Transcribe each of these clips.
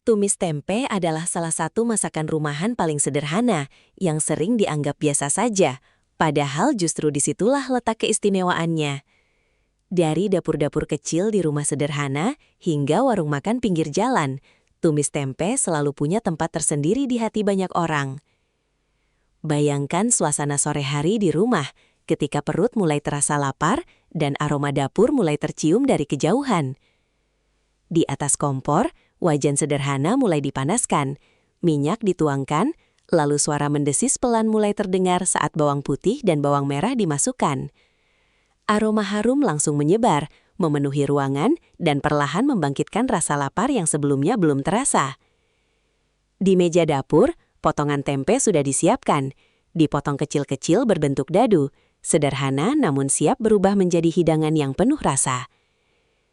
Tumis tempe adalah salah satu masakan rumahan paling sederhana yang sering dianggap biasa saja, padahal justru disitulah letak keistimewaannya. Dari dapur-dapur kecil di rumah sederhana hingga warung makan pinggir jalan, tumis tempe selalu punya tempat tersendiri di hati banyak orang. Bayangkan suasana sore hari di rumah, ketika perut mulai terasa lapar dan aroma dapur mulai tercium dari kejauhan. Di atas kompor, wajan sederhana mulai dipanaskan, minyak dituangkan, lalu suara mendesis pelan mulai terdengar saat bawang putih dan bawang merah dimasukkan. Aroma harum langsung menyebar, memenuhi ruangan, dan perlahan membangkitkan rasa lapar yang sebelumnya belum terasa. Di meja dapur, potongan tempe sudah disiapkan, dipotong kecil-kecil berbentuk dadu, sederhana namun siap berubah menjadi hidangan yang penuh rasa.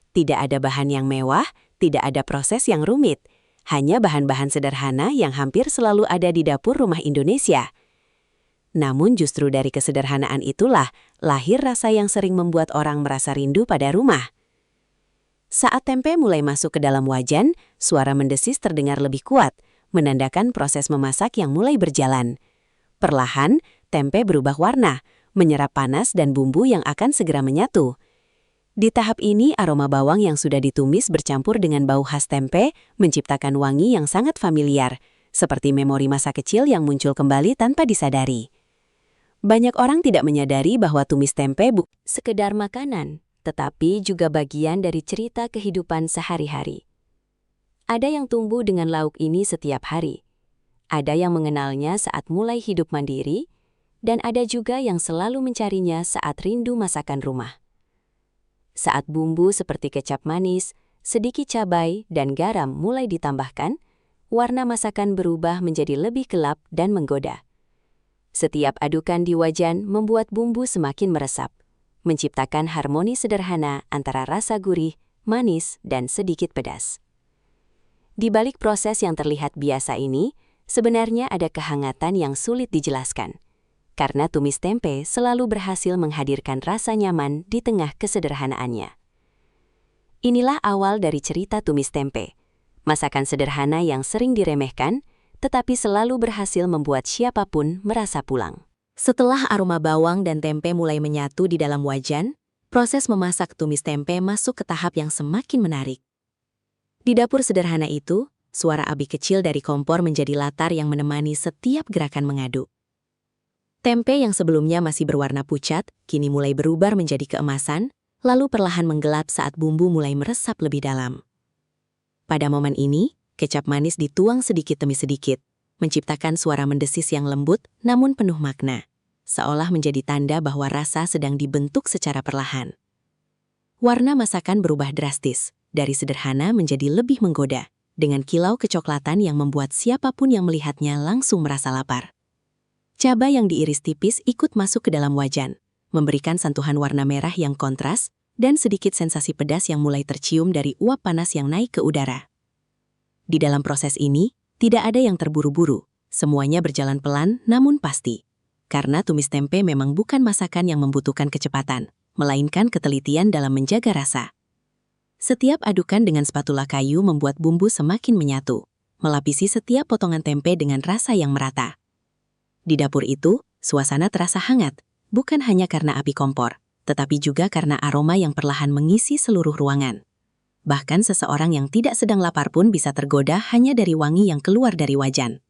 Tidak ada bahan yang mewah, tidak ada proses yang rumit, hanya bahan-bahan sederhana yang hampir selalu ada di dapur rumah Indonesia. Namun justru dari kesederhanaan itulah lahir rasa yang sering membuat orang merasa rindu pada rumah. Saat tempe mulai masuk ke dalam wajan, suara mendesis terdengar lebih kuat, menandakan proses memasak yang mulai berjalan. Perlahan, tempe berubah warna, menyerap panas dan bumbu yang akan segera menyatu. Di tahap ini, aroma bawang yang sudah ditumis bercampur dengan bau khas tempe menciptakan wangi yang sangat familiar, seperti memori masa kecil yang muncul kembali tanpa disadari. Banyak orang tidak menyadari bahwa tumis tempe bukan sekedar makanan, tetapi juga bagian dari cerita kehidupan sehari-hari. Ada yang tumbuh dengan lauk ini setiap hari. Ada yang mengenalnya saat mulai hidup mandiri, dan ada juga yang selalu mencarinya saat rindu masakan rumah. Saat bumbu seperti kecap manis, sedikit cabai, dan garam mulai ditambahkan, warna masakan berubah menjadi lebih gelap dan menggoda. Setiap adukan di wajan membuat bumbu semakin meresap, menciptakan harmoni sederhana antara rasa gurih, manis, dan sedikit pedas. Di balik proses yang terlihat biasa ini, sebenarnya ada kehangatan yang sulit dijelaskan. Karena tumis tempe selalu berhasil menghadirkan rasa nyaman di tengah kesederhanaannya. Inilah awal dari cerita tumis tempe. Masakan sederhana yang sering diremehkan, tetapi selalu berhasil membuat siapapun merasa pulang. Setelah aroma bawang dan tempe mulai menyatu di dalam wajan, proses memasak tumis tempe masuk ke tahap yang semakin menarik. Di dapur sederhana itu, suara api kecil dari kompor menjadi latar yang menemani setiap gerakan mengaduk. Tempe yang sebelumnya masih berwarna pucat, kini mulai berubah menjadi keemasan, lalu perlahan menggelap saat bumbu mulai meresap lebih dalam. Pada momen ini, kecap manis dituang sedikit demi sedikit, menciptakan suara mendesis yang lembut namun penuh makna, seolah menjadi tanda bahwa rasa sedang dibentuk secara perlahan. Warna masakan berubah drastis, dari sederhana menjadi lebih menggoda, dengan kilau kecoklatan yang membuat siapapun yang melihatnya langsung merasa lapar. Cabai yang diiris tipis ikut masuk ke dalam wajan, memberikan sentuhan warna merah yang kontras dan sedikit sensasi pedas yang mulai tercium dari uap panas yang naik ke udara. Di dalam proses ini, tidak ada yang terburu-buru, semuanya berjalan pelan namun pasti. Karena tumis tempe memang bukan masakan yang membutuhkan kecepatan, melainkan ketelitian dalam menjaga rasa. Setiap adukan dengan spatula kayu membuat bumbu semakin menyatu, melapisi setiap potongan tempe dengan rasa yang merata. Di dapur itu, suasana terasa hangat, bukan hanya karena api kompor, tetapi juga karena aroma yang perlahan mengisi seluruh ruangan. Bahkan seseorang yang tidak sedang lapar pun bisa tergoda hanya dari wangi yang keluar dari wajan.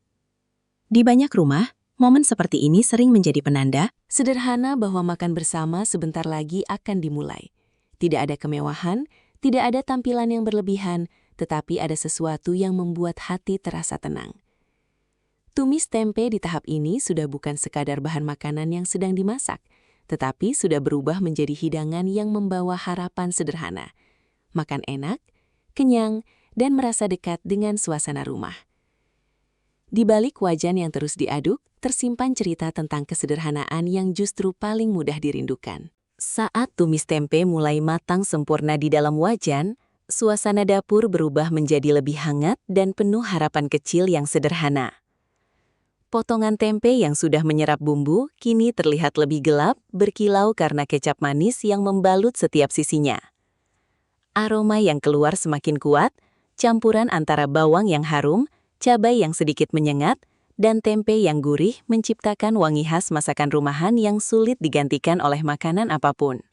Di banyak rumah, momen seperti ini sering menjadi penanda sederhana bahwa makan bersama sebentar lagi akan dimulai. Tidak ada kemewahan, tidak ada tampilan yang berlebihan, tetapi ada sesuatu yang membuat hati terasa tenang. Tumis tempe di tahap ini sudah bukan sekadar bahan makanan yang sedang dimasak, tetapi sudah berubah menjadi hidangan yang membawa harapan sederhana. Makan enak, kenyang, dan merasa dekat dengan suasana rumah. Di balik wajan yang terus diaduk, tersimpan cerita tentang kesederhanaan yang justru paling mudah dirindukan. Saat tumis tempe mulai matang sempurna di dalam wajan, suasana dapur berubah menjadi lebih hangat dan penuh harapan kecil yang sederhana. Potongan tempe yang sudah menyerap bumbu kini terlihat lebih gelap, berkilau karena kecap manis yang membalut setiap sisinya. Aroma yang keluar semakin kuat, Campuran antara bawang yang harum, cabai yang sedikit menyengat, dan tempe yang gurih menciptakan wangi khas masakan rumahan yang sulit digantikan oleh makanan apapun.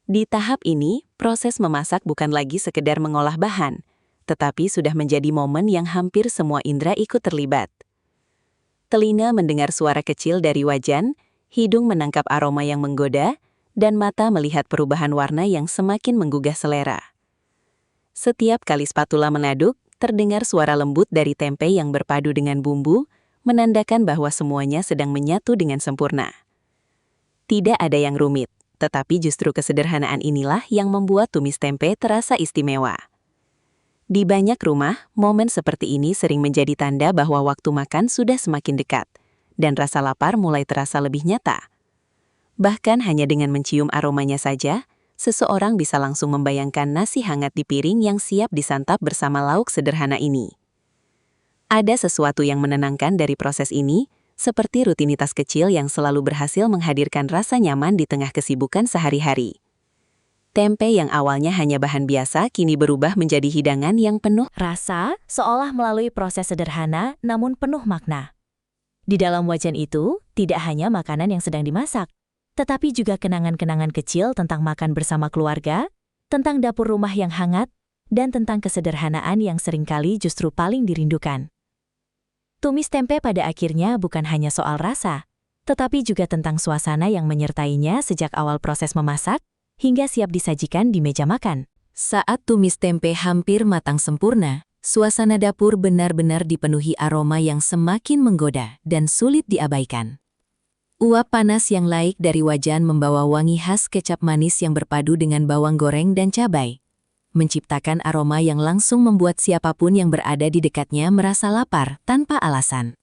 Di tahap ini, proses memasak bukan lagi sekedar mengolah bahan, tetapi sudah menjadi momen yang hampir semua indera ikut terlibat. Telinga mendengar suara kecil dari wajan, hidung menangkap aroma yang menggoda, dan mata melihat perubahan warna yang semakin menggugah selera. Setiap kali spatula menaduk, terdengar suara lembut dari tempe yang berpadu dengan bumbu, menandakan bahwa semuanya sedang menyatu dengan sempurna. Tidak ada yang rumit, tetapi justru kesederhanaan inilah yang membuat tumis tempe terasa istimewa. Di banyak rumah, momen seperti ini sering menjadi tanda bahwa waktu makan sudah semakin dekat, dan rasa lapar mulai terasa lebih nyata. Bahkan hanya dengan mencium aromanya saja, seseorang bisa langsung membayangkan nasi hangat di piring yang siap disantap bersama lauk sederhana ini. Ada sesuatu yang menenangkan dari proses ini, seperti rutinitas kecil yang selalu berhasil menghadirkan rasa nyaman di tengah kesibukan sehari-hari. Tempe yang awalnya hanya bahan biasa kini berubah menjadi hidangan yang penuh rasa, seolah melalui proses sederhana namun penuh makna. Di dalam wajan itu, tidak hanya makanan yang sedang dimasak, tetapi juga kenangan-kenangan kecil tentang makan bersama keluarga, tentang dapur rumah yang hangat, dan tentang kesederhanaan yang seringkali justru paling dirindukan. Tumis tempe pada akhirnya bukan hanya soal rasa, tetapi juga tentang suasana yang menyertainya sejak awal proses memasak, hingga siap disajikan di meja makan. Saat tumis tempe hampir matang sempurna, suasana dapur benar-benar dipenuhi aroma yang semakin menggoda dan sulit diabaikan. Uap panas yang naik dari wajan membawa wangi khas kecap manis yang berpadu dengan bawang goreng dan cabai, menciptakan aroma yang langsung membuat siapapun yang berada di dekatnya merasa lapar tanpa alasan.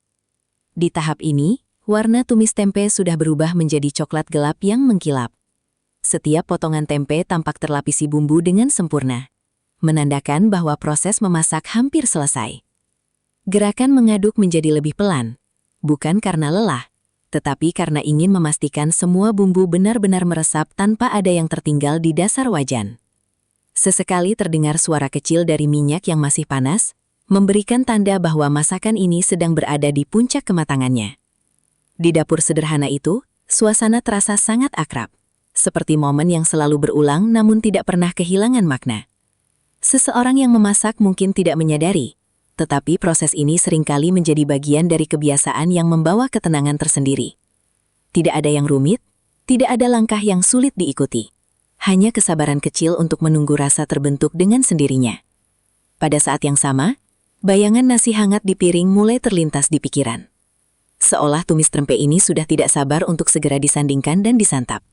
Di tahap ini, warna tumis tempe sudah berubah menjadi coklat gelap yang mengkilap. Setiap potongan tempe tampak terlapisi bumbu dengan sempurna, menandakan bahwa proses memasak hampir selesai. Gerakan mengaduk menjadi lebih pelan, bukan karena lelah, tetapi karena ingin memastikan semua bumbu benar-benar meresap tanpa ada yang tertinggal di dasar wajan. Sesekali terdengar suara kecil dari minyak yang masih panas, memberikan tanda bahwa masakan ini sedang berada di puncak kematangannya. Di dapur sederhana itu, suasana terasa sangat akrab, seperti momen yang selalu berulang namun tidak pernah kehilangan makna. Seseorang yang memasak mungkin tidak menyadari, tetapi proses ini seringkali menjadi bagian dari kebiasaan yang membawa ketenangan tersendiri. Tidak ada yang rumit, tidak ada langkah yang sulit diikuti. Hanya kesabaran kecil untuk menunggu rasa terbentuk dengan sendirinya. Pada saat yang sama, bayangan nasi hangat di piring mulai terlintas di pikiran. Seolah tumis tempe ini sudah tidak sabar untuk segera disandingkan dan disantap.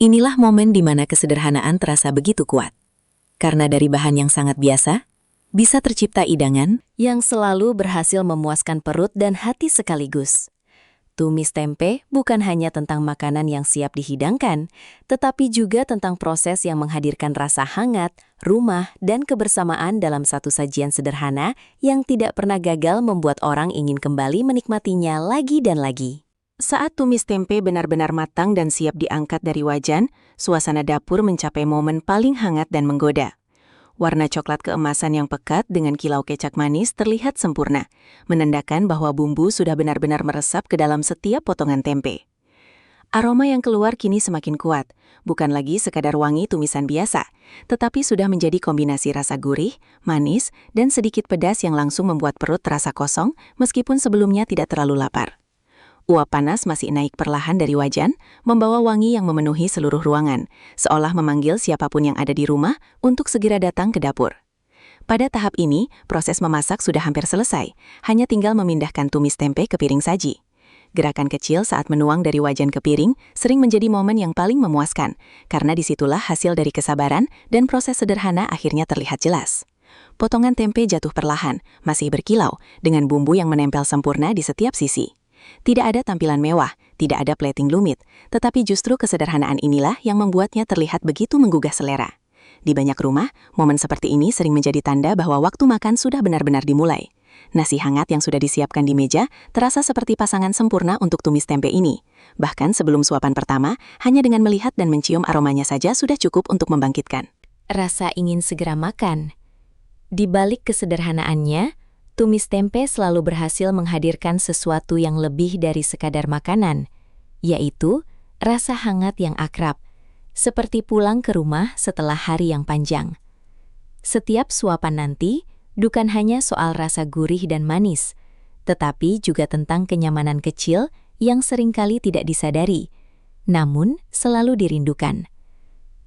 Inilah momen di mana kesederhanaan terasa begitu kuat. Karena dari bahan yang sangat biasa, bisa tercipta hidangan yang selalu berhasil memuaskan perut dan hati sekaligus. Tumis tempe bukan hanya tentang makanan yang siap dihidangkan, tetapi juga tentang proses yang menghadirkan rasa hangat, rumah, dan kebersamaan dalam satu sajian sederhana yang tidak pernah gagal membuat orang ingin kembali menikmatinya lagi dan lagi. Saat tumis tempe benar-benar matang dan siap diangkat dari wajan, suasana dapur mencapai momen paling hangat dan menggoda. Warna coklat keemasan yang pekat dengan kilau kecap manis terlihat sempurna, menandakan bahwa bumbu sudah benar-benar meresap ke dalam setiap potongan tempe. Aroma yang keluar kini semakin kuat, bukan lagi sekadar wangi tumisan biasa, tetapi sudah menjadi kombinasi rasa gurih, manis, dan sedikit pedas yang langsung membuat perut terasa kosong meskipun sebelumnya tidak terlalu lapar. Uap panas masih naik perlahan dari wajan, membawa wangi yang memenuhi seluruh ruangan, seolah memanggil siapapun yang ada di rumah untuk segera datang ke dapur. Pada tahap ini, proses memasak sudah hampir selesai, hanya tinggal memindahkan tumis tempe ke piring saji. Gerakan kecil saat menuang dari wajan ke piring sering menjadi momen yang paling memuaskan, karena disitulah hasil dari kesabaran dan proses sederhana akhirnya terlihat jelas. Potongan tempe jatuh perlahan, masih berkilau, dengan bumbu yang menempel sempurna di setiap sisi. Tidak ada tampilan mewah, tidak ada plating lumit, tetapi justru kesederhanaan inilah yang membuatnya terlihat begitu menggugah selera. Di banyak rumah, momen seperti ini sering menjadi tanda bahwa waktu makan sudah benar-benar dimulai. Nasi hangat yang sudah disiapkan di meja terasa seperti pasangan sempurna untuk tumis tempe ini. Bahkan sebelum suapan pertama, hanya dengan melihat dan mencium aromanya saja sudah cukup untuk membangkitkan rasa ingin segera makan. Di balik kesederhanaannya, tumis tempe selalu berhasil menghadirkan sesuatu yang lebih dari sekadar makanan, yaitu rasa hangat yang akrab, seperti pulang ke rumah setelah hari yang panjang. Setiap suapan nanti bukan hanya soal rasa gurih dan manis, tetapi juga tentang kenyamanan kecil yang seringkali tidak disadari, namun selalu dirindukan.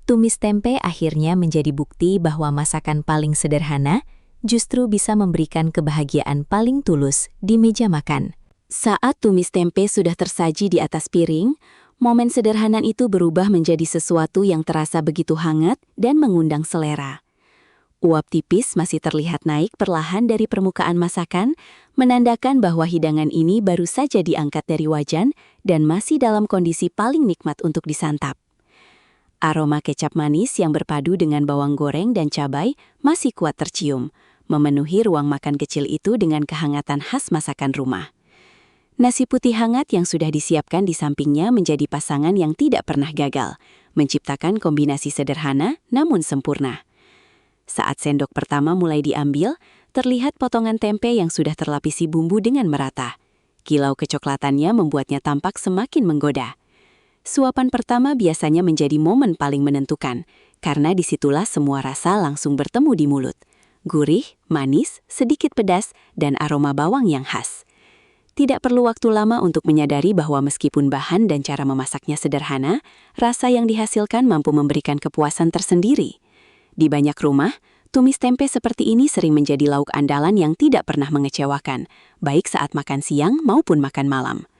Tumis tempe akhirnya menjadi bukti bahwa masakan paling sederhana justru bisa memberikan kebahagiaan paling tulus di meja makan. Saat tumis tempe sudah tersaji di atas piring, momen sederhana itu berubah menjadi sesuatu yang terasa begitu hangat dan mengundang selera. Uap tipis masih terlihat naik perlahan dari permukaan masakan, menandakan bahwa hidangan ini baru saja diangkat dari wajan dan masih dalam kondisi paling nikmat untuk disantap. Aroma kecap manis yang berpadu dengan bawang goreng dan cabai masih kuat tercium, memenuhi ruang makan kecil itu dengan kehangatan khas masakan rumah. Nasi putih hangat yang sudah disiapkan di sampingnya menjadi pasangan yang tidak pernah gagal, menciptakan kombinasi sederhana namun sempurna. Saat sendok pertama mulai diambil, terlihat potongan tempe yang sudah terlapisi bumbu dengan merata. Kilau kecoklatannya membuatnya tampak semakin menggoda. Suapan pertama biasanya menjadi momen paling menentukan, karena disitulah semua rasa langsung bertemu di mulut. Gurih, manis, sedikit pedas, dan aroma bawang yang khas. Tidak perlu waktu lama untuk menyadari bahwa meskipun bahan dan cara memasaknya sederhana, rasa yang dihasilkan mampu memberikan kepuasan tersendiri. Di banyak rumah, tumis tempe seperti ini sering menjadi lauk andalan yang tidak pernah mengecewakan, baik saat makan siang maupun makan malam.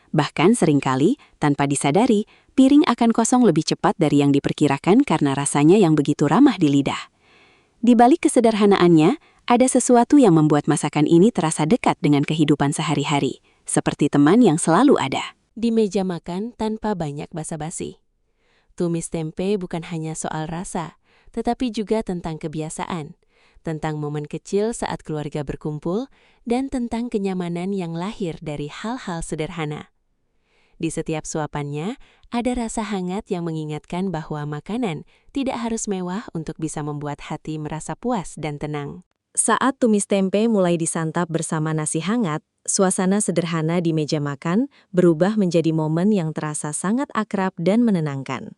Bahkan seringkali, tanpa disadari, piring akan kosong lebih cepat dari yang diperkirakan karena rasanya yang begitu ramah di lidah. Di balik kesederhanaannya, ada sesuatu yang membuat masakan ini terasa dekat dengan kehidupan sehari-hari, seperti teman yang selalu ada. Di meja makan tanpa banyak basa-basi. Tumis tempe bukan hanya soal rasa, tetapi juga tentang kebiasaan, tentang momen kecil saat keluarga berkumpul, dan tentang kenyamanan yang lahir dari hal-hal sederhana. Di setiap suapannya, ada rasa hangat yang mengingatkan bahwa makanan tidak harus mewah untuk bisa membuat hati merasa puas dan tenang. Saat tumis tempe mulai disantap bersama nasi hangat, suasana sederhana di meja makan berubah menjadi momen yang terasa sangat akrab dan menenangkan.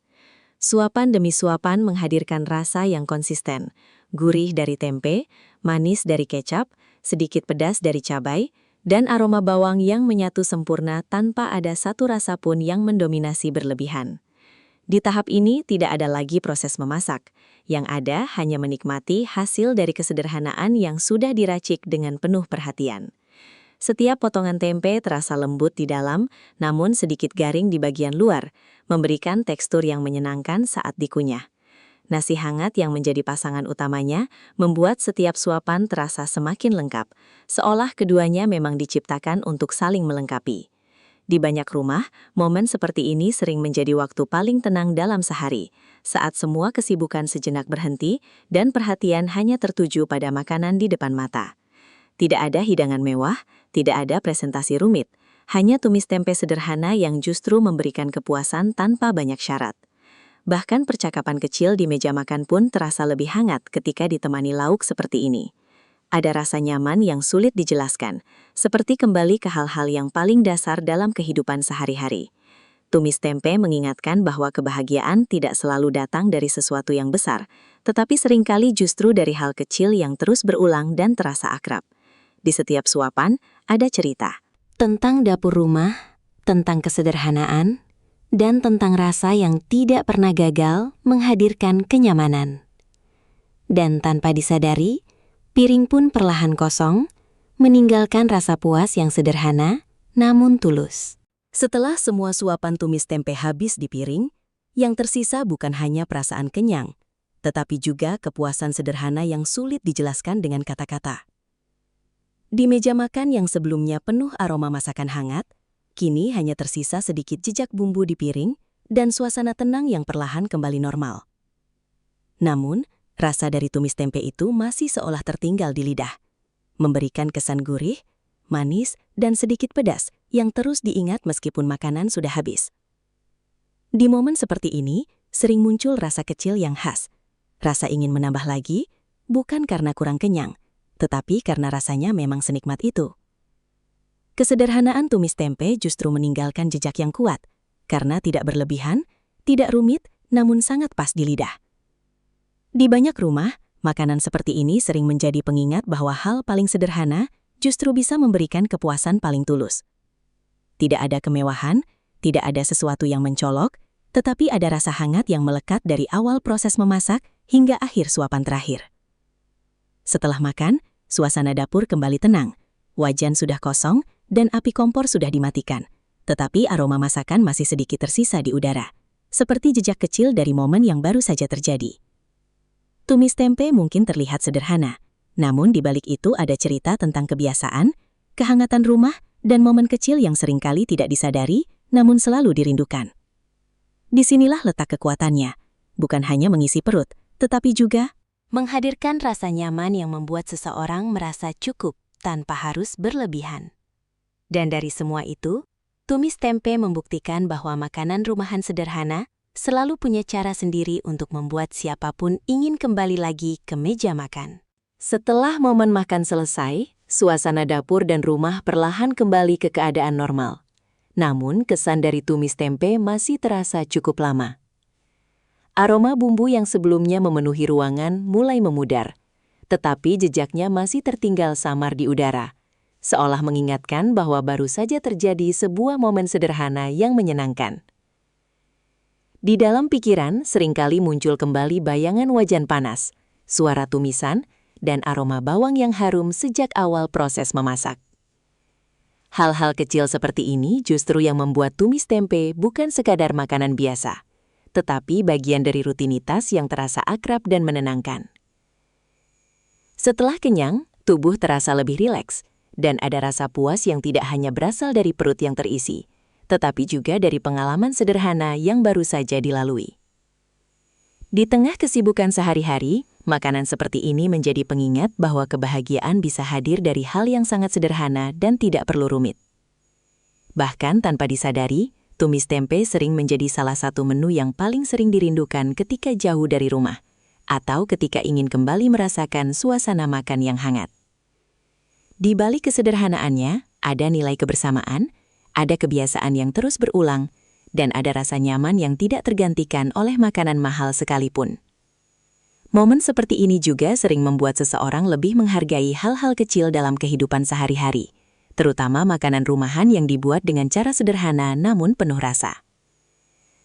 Suapan demi suapan menghadirkan rasa yang konsisten, gurih dari tempe, manis dari kecap, sedikit pedas dari cabai, dan aroma bawang yang menyatu sempurna tanpa ada satu rasa pun yang mendominasi berlebihan. Di tahap ini tidak ada lagi proses memasak, yang ada hanya menikmati hasil dari kesederhanaan yang sudah diracik dengan penuh perhatian. Setiap potongan tempe terasa lembut di dalam, namun sedikit garing di bagian luar, memberikan tekstur yang menyenangkan saat dikunyah. Nasi hangat yang menjadi pasangan utamanya membuat setiap suapan terasa semakin lengkap, seolah keduanya memang diciptakan untuk saling melengkapi. Di banyak rumah, momen seperti ini sering menjadi waktu paling tenang dalam sehari, saat semua kesibukan sejenak berhenti dan perhatian hanya tertuju pada makanan di depan mata. Tidak ada hidangan mewah, tidak ada presentasi rumit, hanya tumis tempe sederhana yang justru memberikan kepuasan tanpa banyak syarat. Bahkan percakapan kecil di meja makan pun terasa lebih hangat ketika ditemani lauk seperti ini. Ada rasa nyaman yang sulit dijelaskan, seperti kembali ke hal-hal yang paling dasar dalam kehidupan sehari-hari. Tumis tempe mengingatkan bahwa kebahagiaan tidak selalu datang dari sesuatu yang besar, tetapi seringkali justru dari hal kecil yang terus berulang dan terasa akrab. Di setiap suapan, ada cerita. Tentang dapur rumah, tentang kesederhanaan, dan tentang rasa yang tidak pernah gagal menghadirkan kenyamanan. Dan tanpa disadari, piring pun perlahan kosong, meninggalkan rasa puas yang sederhana, namun tulus. Setelah semua suapan tumis tempe habis di piring, yang tersisa bukan hanya perasaan kenyang, tetapi juga kepuasan sederhana yang sulit dijelaskan dengan kata-kata. Di meja makan yang sebelumnya penuh aroma masakan hangat, kini hanya tersisa sedikit jejak bumbu di piring dan suasana tenang yang perlahan kembali normal. Namun, rasa dari tumis tempe itu masih seolah tertinggal di lidah, memberikan kesan gurih, manis, dan sedikit pedas yang terus diingat meskipun makanan sudah habis. Di momen seperti ini, sering muncul rasa kecil yang khas, rasa ingin menambah lagi, bukan karena kurang kenyang, tetapi karena rasanya memang senikmat itu. Kesederhanaan tumis tempe justru meninggalkan jejak yang kuat, karena tidak berlebihan, tidak rumit, namun sangat pas di lidah. Di banyak rumah, makanan seperti ini sering menjadi pengingat bahwa hal paling sederhana justru bisa memberikan kepuasan paling tulus. Tidak ada kemewahan, tidak ada sesuatu yang mencolok, tetapi ada rasa hangat yang melekat dari awal proses memasak hingga akhir suapan terakhir. Setelah makan, suasana dapur kembali tenang, wajan sudah kosong, dan api kompor sudah dimatikan. Tetapi aroma masakan masih sedikit tersisa di udara, seperti jejak kecil dari momen yang baru saja terjadi. Tumis tempe mungkin terlihat sederhana, namun di balik itu ada cerita tentang kebiasaan, kehangatan rumah, dan momen kecil yang seringkali tidak disadari, namun selalu dirindukan. Disinilah letak kekuatannya, bukan hanya mengisi perut, tetapi juga menghadirkan rasa nyaman yang membuat seseorang merasa cukup tanpa harus berlebihan. Dan dari semua itu, tumis tempe membuktikan bahwa makanan rumahan sederhana selalu punya cara sendiri untuk membuat siapapun ingin kembali lagi ke meja makan. Setelah momen makan selesai, suasana dapur dan rumah perlahan kembali ke keadaan normal. Namun, kesan dari tumis tempe masih terasa cukup lama. Aroma bumbu yang sebelumnya memenuhi ruangan mulai memudar, tetapi jejaknya masih tertinggal samar di udara, seolah mengingatkan bahwa baru saja terjadi sebuah momen sederhana yang menyenangkan. Di dalam pikiran seringkali muncul kembali bayangan wajan panas, suara tumisan, dan aroma bawang yang harum sejak awal proses memasak. Hal-hal kecil seperti ini justru yang membuat tumis tempe bukan sekadar makanan biasa, tetapi bagian dari rutinitas yang terasa akrab dan menenangkan. Setelah kenyang, tubuh terasa lebih rileks, dan ada rasa puas yang tidak hanya berasal dari perut yang terisi, tetapi juga dari pengalaman sederhana yang baru saja dilalui. Di tengah kesibukan sehari-hari, makanan seperti ini menjadi pengingat bahwa kebahagiaan bisa hadir dari hal yang sangat sederhana dan tidak perlu rumit. Bahkan tanpa disadari, tumis tempe sering menjadi salah satu menu yang paling sering dirindukan ketika jauh dari rumah, atau ketika ingin kembali merasakan suasana makan yang hangat. Di balik kesederhanaannya, ada nilai kebersamaan, ada kebiasaan yang terus berulang, dan ada rasa nyaman yang tidak tergantikan oleh makanan mahal sekalipun. Momen seperti ini juga sering membuat seseorang lebih menghargai hal-hal kecil dalam kehidupan sehari-hari, terutama makanan rumahan yang dibuat dengan cara sederhana namun penuh rasa.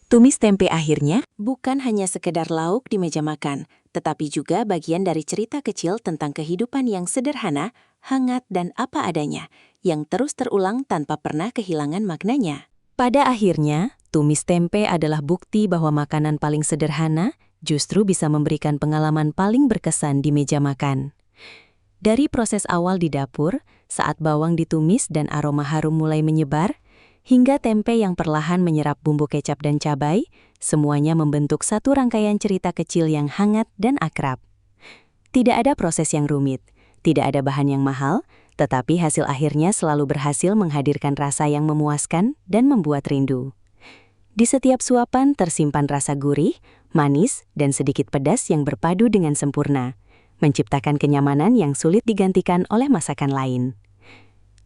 Tumis tempe akhirnya bukan hanya sekedar lauk di meja makan, tetapi juga bagian dari cerita kecil tentang kehidupan yang sederhana, hangat dan apa adanya, yang terus terulang tanpa pernah kehilangan maknanya. Pada akhirnya, tumis tempe adalah bukti bahwa makanan paling sederhana justru bisa memberikan pengalaman paling berkesan di meja makan. Dari proses awal di dapur, saat bawang ditumis dan aroma harum mulai menyebar, hingga tempe yang perlahan menyerap bumbu kecap dan cabai, semuanya membentuk satu rangkaian cerita kecil yang hangat dan akrab. Tidak ada proses yang rumit, tidak ada bahan yang mahal, tetapi hasil akhirnya selalu berhasil menghadirkan rasa yang memuaskan dan membuat rindu. Di setiap suapan tersimpan rasa gurih, manis, dan sedikit pedas yang berpadu dengan sempurna, menciptakan kenyamanan yang sulit digantikan oleh masakan lain.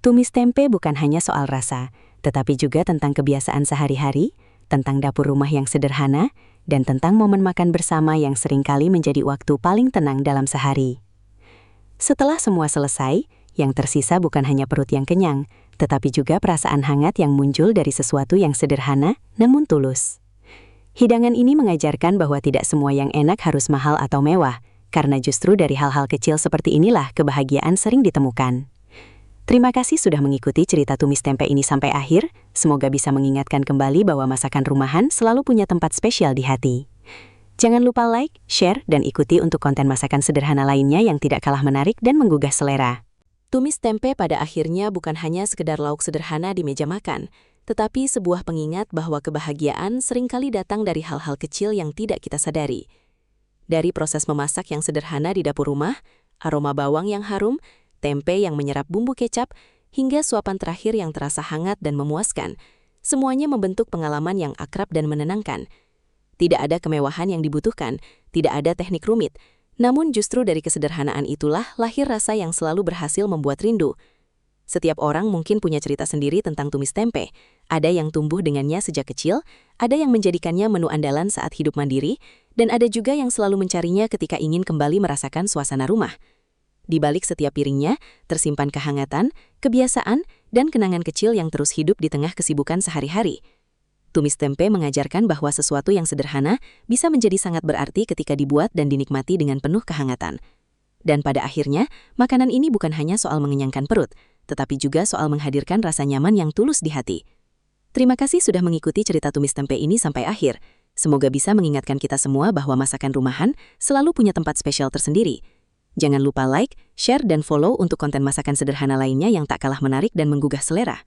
Tumis tempe bukan hanya soal rasa, tetapi juga tentang kebiasaan sehari-hari, tentang dapur rumah yang sederhana, dan tentang momen makan bersama yang seringkali menjadi waktu paling tenang dalam sehari. Setelah semua selesai, yang tersisa bukan hanya perut yang kenyang, tetapi juga perasaan hangat yang muncul dari sesuatu yang sederhana namun tulus. Hidangan ini mengajarkan bahwa tidak semua yang enak harus mahal atau mewah, karena justru dari hal-hal kecil seperti inilah kebahagiaan sering ditemukan. Terima kasih sudah mengikuti cerita tumis tempe ini sampai akhir. Semoga bisa mengingatkan kembali bahwa masakan rumahan selalu punya tempat spesial di hati. Jangan lupa like, share, dan ikuti untuk konten masakan sederhana lainnya yang tidak kalah menarik dan menggugah selera. Tumis tempe pada akhirnya bukan hanya sekedar lauk sederhana di meja makan, tetapi sebuah pengingat bahwa kebahagiaan seringkali datang dari hal-hal kecil yang tidak kita sadari. Dari proses memasak yang sederhana di dapur rumah, aroma bawang yang harum, tempe yang menyerap bumbu kecap, hingga suapan terakhir yang terasa hangat dan memuaskan, semuanya membentuk pengalaman yang akrab dan menenangkan. Tidak ada kemewahan yang dibutuhkan, tidak ada teknik rumit, Namun justru dari kesederhanaan itulah lahir rasa yang selalu berhasil membuat rindu. Setiap orang mungkin punya cerita sendiri tentang tumis tempe. Ada yang tumbuh dengannya sejak kecil, ada yang menjadikannya menu andalan saat hidup mandiri, dan ada juga yang selalu mencarinya ketika ingin kembali merasakan suasana rumah. Di balik setiap piringnya, tersimpan kehangatan, kebiasaan, dan kenangan kecil yang terus hidup di tengah kesibukan sehari-hari. Tumis tempe mengajarkan bahwa sesuatu yang sederhana bisa menjadi sangat berarti ketika dibuat dan dinikmati dengan penuh kehangatan. Dan pada akhirnya, makanan ini bukan hanya soal mengenyangkan perut, tetapi juga soal menghadirkan rasa nyaman yang tulus di hati. Terima kasih sudah mengikuti cerita tumis tempe ini sampai akhir. Semoga bisa mengingatkan kita semua bahwa masakan rumahan selalu punya tempat spesial tersendiri. Jangan lupa like, share, dan follow untuk konten masakan sederhana lainnya yang tak kalah menarik dan menggugah selera.